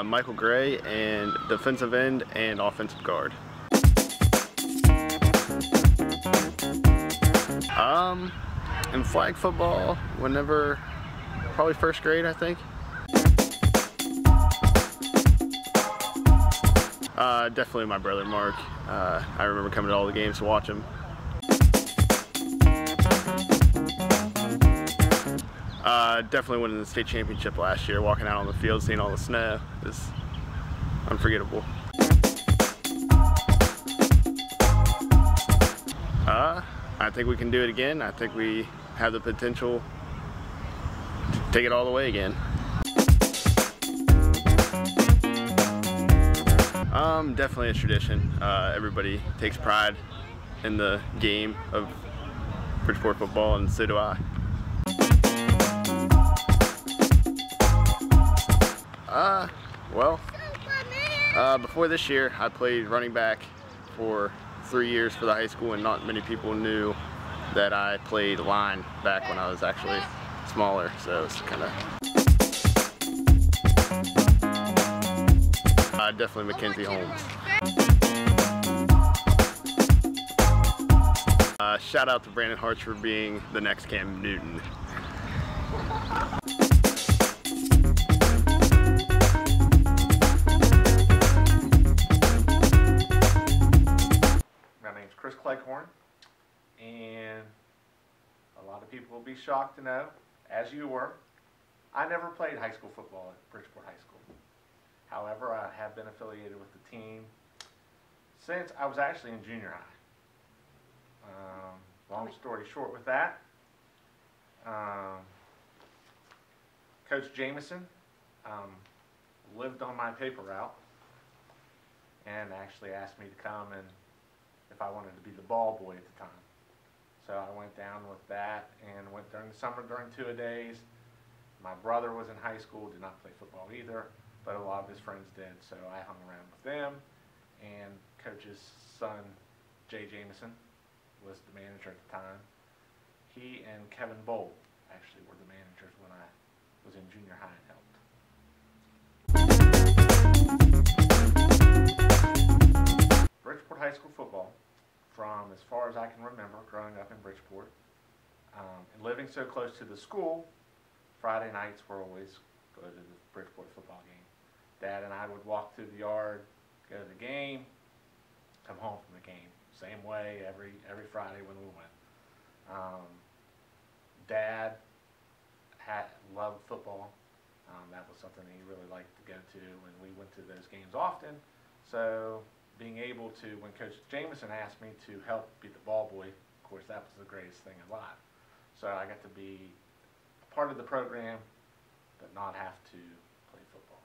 Michael Gray, and defensive end and offensive guard. In flag football, whenever, probably first grade, I think. Definitely my brother Mark. I remember coming to all the games to watch him. Definitely winning the state championship last year, walking out on the field, seeing all the snow is unforgettable. I think we can do it again. I think we have the potential to take it all the way again. Definitely a tradition. Everybody takes pride in the game of Bridgeport football, and so do I. Before this year, I played running back for 3 years for the high school, and not many people knew that I played line back when I was actually smaller, so it's kind of... definitely Mackenzie Holmes. Shout out to Brandon Hartz for being the next Cam Newton. My name's Chris Cleghorn, and a lot of people will be shocked to know, as you were, I never played high school football at Bridgeport High School. However, I have been affiliated with the team since I was actually in junior high. Long story short with that, Coach Jameson lived on my paper route and actually asked me to come and if I wanted to be the ball boy at the time. So I went down with that and went during the summer during 2-a-days. My brother was in high school, did not play football either, but a lot of his friends did, so I hung around with them. And Coach's son, Jay Jameson, was the manager at the time. He and Kevin Bowl actually were the managers when I was in junior high and helped. Bridgeport High School football, from as far as I can remember growing up in Bridgeport, and living so close to the school, Friday nights were always go to the Bridgeport football game. Dad and I would walk through the yard, go to the game, come home from the game. Same way every Friday when we went. Dad loved football. That was something he really liked to go to, and we went to those games often. So being able to, when Coach Jameson asked me to help be the ball boy, of course that was the greatest thing alive. So I got to be a part of the program, but not have to play football.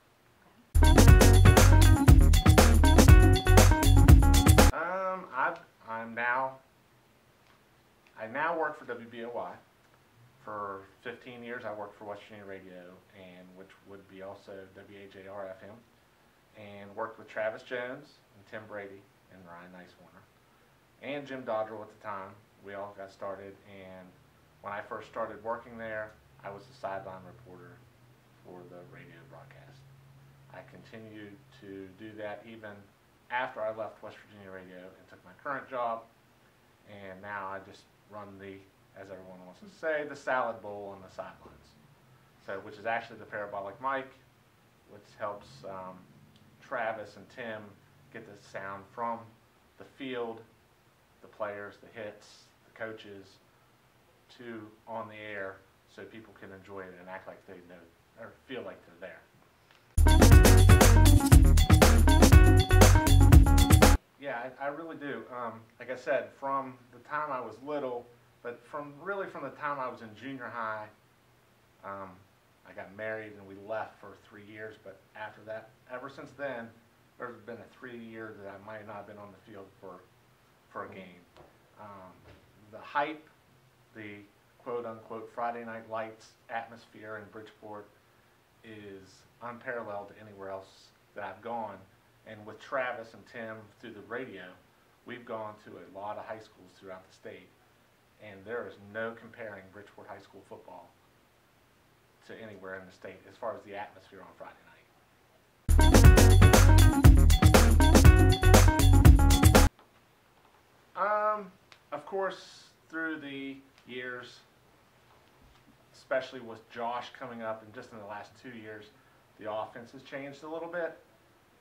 I now work for WBOY. For 15 years I worked for West Virginia Radio, and which would be also WAJR FM, and worked with Travis Jones and Tim Brady and Ryan Nicewarner and Jim Dodrell at the time. We all got started, and when I first started working there, I was the sideline reporter for the radio broadcast. I continued to do that even after I left West Virginia Radio and took my current job, and now I just run the, as everyone wants to say, the salad bowl on the sidelines. So, which is actually the parabolic mic, which helps Travis and Tim get the sound from the field, the players, the hits, the coaches, to on the air, so people can enjoy it and act like they know or feel like they're there. Yeah, I really do. Like I said, from the time I was little, but from the time I was in junior high, I got married and we left for 3 years, but after that, ever since then, there's been a 3 years that I might not have been on the field for a game. The hype, the quote-unquote Friday Night Lights atmosphere in Bridgeport is unparalleled to anywhere else that I've gone. And with Travis and Tim through the radio, we've gone to a lot of high schools throughout the state And there is no comparing Bridgeport High School football to anywhere in the state as far as the atmosphere on Friday night. Of course, through the years, especially with Josh coming up, and just in the last 2 years, the offense has changed a little bit,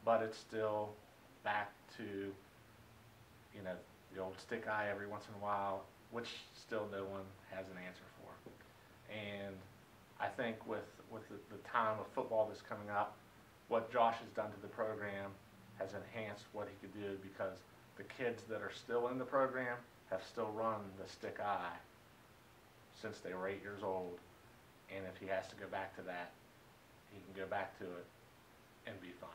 but it's still back to, you know, the old stick eye every once in a while, which still no one has an answer for. And I think with the time of football that's coming up, what Josh has done to the program has enhanced what he could do, because the kids that are still in the program have still run the stick eye since they were 8 years old. And if he has to go back to that, he can go back to it and be fine.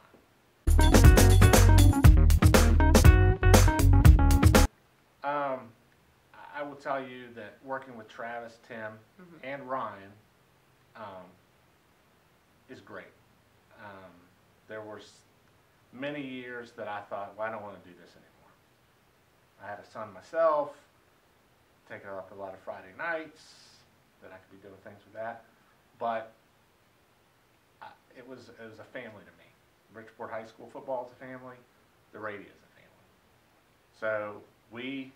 I will tell you that working with Travis, Tim, and Ryan is great. There were many years that I thought, well, I don't want to do this anymore. I had a son myself, taking up a lot of Friday nights, that I could be doing things with that. But it was a family to me. Bridgeport High School football is a family. The radio is a family. So we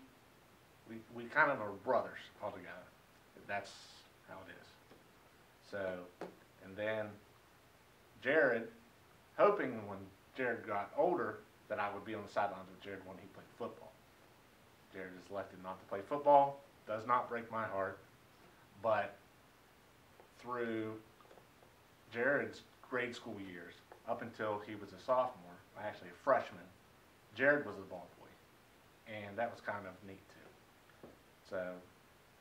kind of are brothers altogether. That's how it is. So, and then Jared, hoping when Jared got older that I would be on the sidelines with Jared when he played football. Jared has elected not to play football. Does not break my heart. But through Jared's grade school years, up until he was a sophomore, actually a freshman, Jared was the ball boy. And that was kind of neat too. So,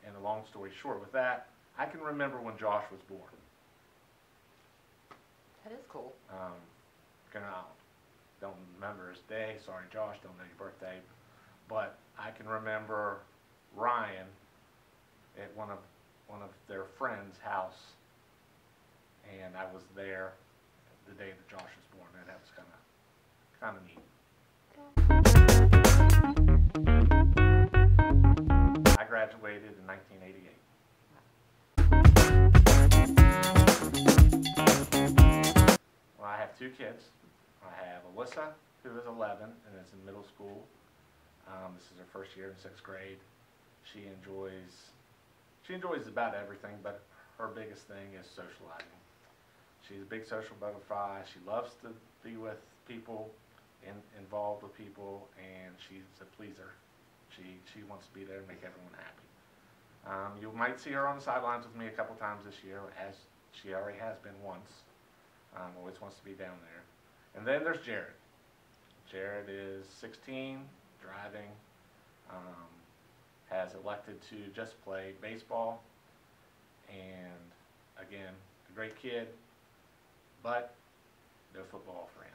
and a long story short with that, I can remember when Josh was born. That is cool. Don't remember his day. Sorry, Josh, don't know your birthday. But I can remember Ryan at one of their friends' house, and I was there the day that Josh was born, and that was kind of neat. I graduated in 1988. Well, I have 2 kids. I have Alyssa, who is 11 and is in middle school. This is her first year in 6th grade. She enjoys about everything, but her biggest thing is socializing. She's a big social butterfly. She loves to be with people, involved with people, and she's a pleaser. She wants to be there and make everyone happy. You might see her on the sidelines with me a couple times this year, as she already has been once. Always wants to be down there. And then there's Jared. Jared is 16, driving, has elected to just play baseball, and again, a great kid, but no football for him.